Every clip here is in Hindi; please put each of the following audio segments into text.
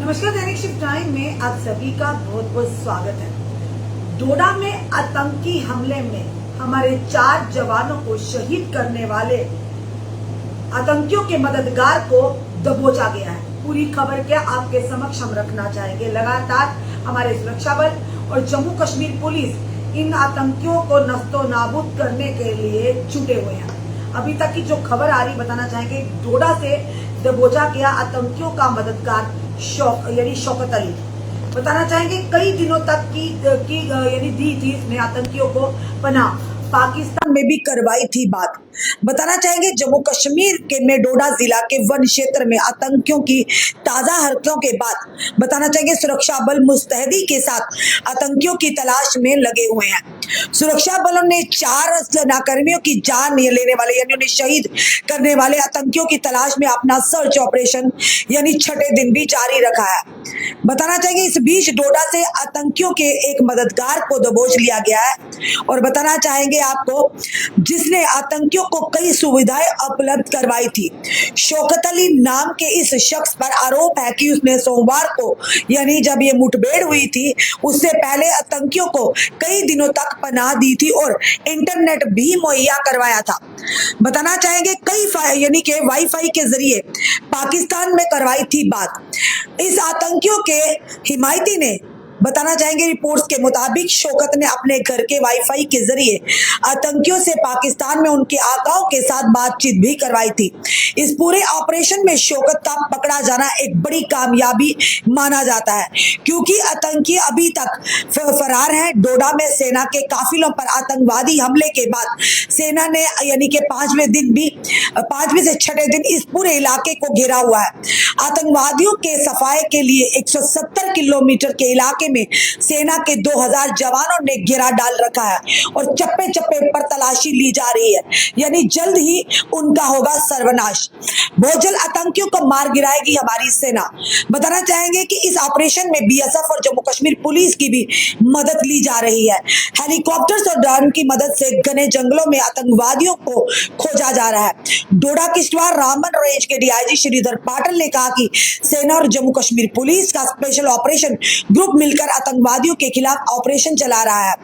नमस्कार, दैनिक शिफ्ट टाइम में आप सभी का बहुत बहुत स्वागत है। डोडा में आतंकी हमले में हमारे 4 जवानों को शहीद करने वाले आतंकियों के मददगार को दबोचा गया है। पूरी खबर क्या आपके समक्ष हम रखना चाहेंगे। लगातार हमारे सुरक्षा बल और जम्मू कश्मीर पुलिस इन आतंकियों को नस्तो नाबूद करने के लिए जुटे हुए हैं। अभी तक की जो खबर आ रही बताना चाहेंगे, डोडा से दबोचा गया आतंकियों का मददगार शौकत अली। बताना चाहेंगे कई दिनों तक की दी थी इसने आतंकियों को पनाह, पाकिस्तान में भी करवाई थी बात। बताना चाहेंगे जम्मू कश्मीर के में डोडा जिला के वन क्षेत्र में आतंकियों की ताजा हरकतों के बाद बताना चाहेंगे सुरक्षा बल मुस्तैदी के साथ आतंकियों की तलाश में लगे हुए हैं। सुरक्षा बलों ने 4 सेनाकर्मियों की जान लेने वाले यानी उन्हें शहीद करने वाले आतंकियों की तलाश में अपना सर्च ऑपरेशन यानी छठे दिन भी जारी रखा है। बताना चाहेंगे इस बीच डोडा से आतंकियों के एक मददगार को दबोच लिया गया है और बताना चाहेंगे आपको जिसने आतंकियों को कई सुविधाएं उपलब्ध करवाई थी। शौकत अली नाम के इस शख्स पर आरोप है कि उसने सोमवार को यानी जब ये मुठभेड़ हुई थी उससे पहले आतंकियों को कई दिनों तक पनाह दी थी और इंटरनेट भी मुहैया करवाया था। बताना चाहेंगे कई यानी के वाईफाई के जरिए पाकिस्तान में करवाई थी बात। इस आतंकियों के हिमायती ने बताना चाहेंगे रिपोर्ट्स के मुताबिक शौकत ने अपने घर के वाईफाई के जरिए आतंकियों से पाकिस्तान में उनके आकाओं के साथ बातचीत भी करवाई थी। इस पूरे ऑपरेशन में शौकत का पकड़ा जाना एक बड़ी कामयाबी माना जाता है क्योंकि आतंकी अभी तक फरार हैं। डोडा में सेना के काफिलों पर आतंकवादी हमले के बाद सेना ने यानी कि 5वें से छठे दिन इस पूरे इलाके को घेरा हुआ है। आतंकवादियों के सफाए के लिए 170 किलोमीटर के इलाके में सेना के 2000 जवानों ने घेरा डाल रखा है और चप्पे चप्पे पर तलाशी ली जा रही है, यानी जल्द ही उनका होगा सर्वनाश। बहुत जल्द आतंकियों को मार गिराएगी हमारी सेना। बताना चाहेंगे कि इस ऑपरेशन में बीएसएफ और जम्मू कश्मीर पुलिस की भी मदद ली जा रही है। हेलीकॉप्टर्स और ड्रोन की मदद से घने जंगलों में आतंकवादियों को खोजा जा रहा है। डोडा किश्तवाड़ रामबन रेंज के डीआईजी श्रीधर पाटिल ने कहा कि सेना और जम्मू कश्मीर पुलिस का स्पेशल ऑपरेशन ग्रुप मिलकर आतंकवादियों के खिलाफ ऑपरेशन चला रहा है।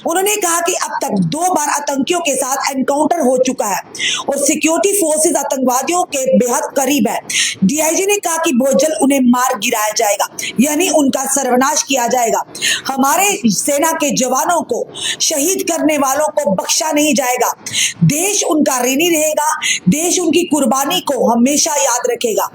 उन्होंने कहा कि अब तक 2 बार आतंकियों के साथ एनकाउंटर हो चुका है और सिक्योरिटी फोर्सेस आतंकवादियों के बेहद करीब है। डीआईजी ने कहा कि बहुत जल्द उन्हें मार गिराया जाएगा, यानी उनका सर्वनाश किया जाएगा। हमारे सेना के जवानों को शहीद करने वालों को बख्शा नहीं जाएगा। देश उनका ऋणी रहेगा, देश उनकी कुर्बानी को हमेशा याद रखेगा।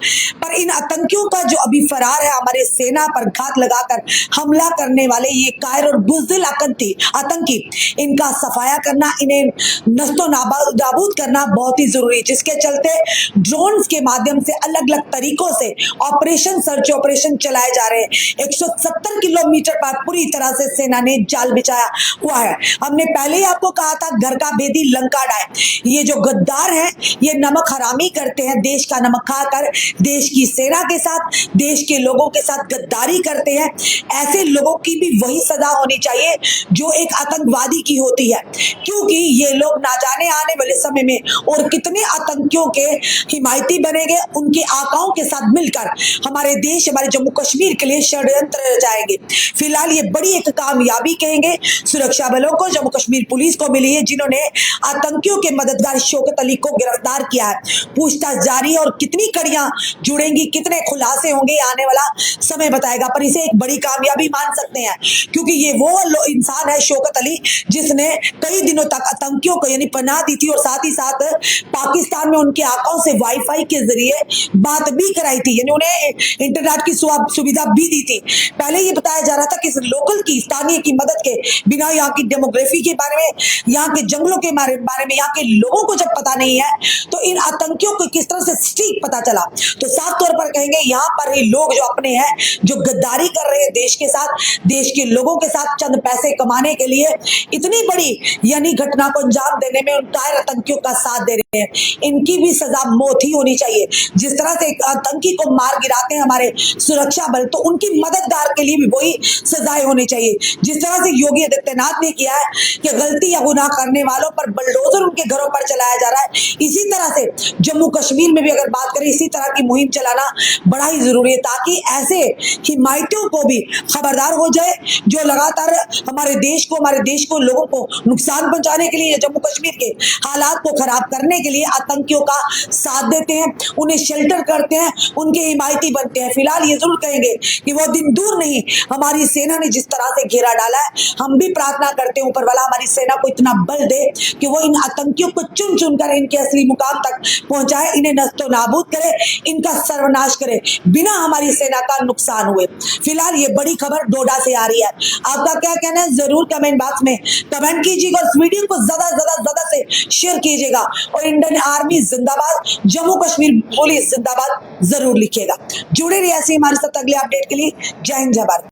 पर इन आतंकियों का जो अभी फरार है, हमारे सेना पर घात लगाकर हमला करने वाले ये कायर और बुज़दिल आतंकी, इनका सफाया करना, इन्हें नस्तो नाबूद करना बहुत ही जरूरी है, जिसके चलते ड्रोन्स के माध्यम से अलग अलग तरीकों से सर्च ऑपरेशन चलाए जा रहे हैं। 170 किलोमीटर पर पूरी तरह से सेना ने जाल बिछाया हुआ है। हमने पहले ही आपको कहा था घर का भेदी लंका डाय, ये जो गद्दार हैं ये नमक हरामी करते हैं, देश का नमक खाकर देश की सेना के साथ, देश के लोगों के साथ गद्दारी करते हैं। ऐसे लोगों की भी वही सजा होनी चाहिए जो एक आतंकवादी की होती है, क्योंकि ये लोग ना जाने आने वाले समय में और कितने आतंकियों के हिमायती बनेंगे, उनके आकाओं के साथ मिलकर हमारे देश, हमारे जम्मू कश्मीर के लिए षड्यंत्र रचाएंगे। फिलहाल ये बड़ी एक कामयाबी कहेंगे सुरक्षा बलों को, जम्मू कश्मीर पुलिस को मिली है, जिन्होंने आतंकियों के मददगार शौकत अली को गिरफ्तार किया है। पूछताछ जारी है और कितनी कड़ियां जुड़ेंगी, कितने खुलासे होंगे, आने वाला समय बताएगा। पर इसे एक बड़ी कामयाबी मान सकते हैं क्योंकि ये वो इंसान है शौकत अली जिसने कई दिनों तक आतंकियों को यानी पनाह दी थी और साथ ही साथ पाकिस्तान में उनके आकाओं से वाईफाई के जरिए बात भी कराई थी, यानी उन्हें इंटरनेट की सुविधा भी दी थी। पहले ये बताया जा रहा था कि इस लोकल की स्थानीय की मदद के बिना यहाँ की डेमोग्राफी के बारे में, यहाँ के जंगलों के बारे में, यहाँ के लोगों को जब पता नहीं है तो इन आतंकियों को किस तरह से स्ट्रीक पता चला। तो साफ तौर पर कहेंगे यहाँ पर ही लोग जो अपने हैं, जो गद्दारी कर रहे हैं देश के साथ, देश के लोगों के साथ चंद पैसे कमाने के लिए इतनी बड़ी यानी घटना को अंजाम देने में उन कायर आतंकियों का साथ दे रहे हैं। हैं, इनकी भी सजा मौत ही होनी चाहिए। जिस तरह से एक आतंकी को मार गिराते हैं हमारे सुरक्षा बल, तो उनकी मददगार के लिए भी वही सजाएं होनी चाहिए। जिस तरह से योगी आदित्यनाथ ने किया है कि गलती या गुनाह करने वालों पर बुलडोजर उनके घरों पर चलाया जा रहा है, इसी तरह से जम्मू कश्मीर में भी अगर बात करें, इसी तरह की मुहिम चलाना बड़ा ही जरूरी है, ताकि ऐसे हिमायतियों को भी खबरदार हो जाए जो लगातार हमारे देश को लोगों को नुकसान पहुंचाने के लिए, जम्मू कश्मीर के हालात को खराब करने के लिए आतंकियों का साथ देते हैं, उन्हें शेल्टर करते हैं, उनके हिमायती बनते हैं। फिलहाल ये जरूर कहेंगे कि वो दिन दूर नहीं, हमारी सेना ने जिस तरह से घेरा डाला है, हम भी प्रार्थना करते हैं ऊपर वाला हमारी सेना को इतना बल दे कि वो इन आतंकियों को चुन चुनकर इनके असली मुकाम तक पहुंचाए, इन्हें नस्तो नाबूद करे, इनका सर्वनाश करे, बिना हमारी सेना का नुकसान हुए। फिलहाल ये बड़ी खबर डोडा से आ रही है। आपका क्या कहना है जरूर कमेंट बॉक्स में कमेंट कीजिएगा। इस वीडियो को ज्यादा से शेयर कीजिएगा और इंडियन आर्मी जिंदाबाद, जम्मू कश्मीर पुलिस जिंदाबाद जरूर लिखिएगा। जुड़े रहिए ऐसे हमारे साथ अगले अपडेट के लिए। जय हिंद, जय भारत।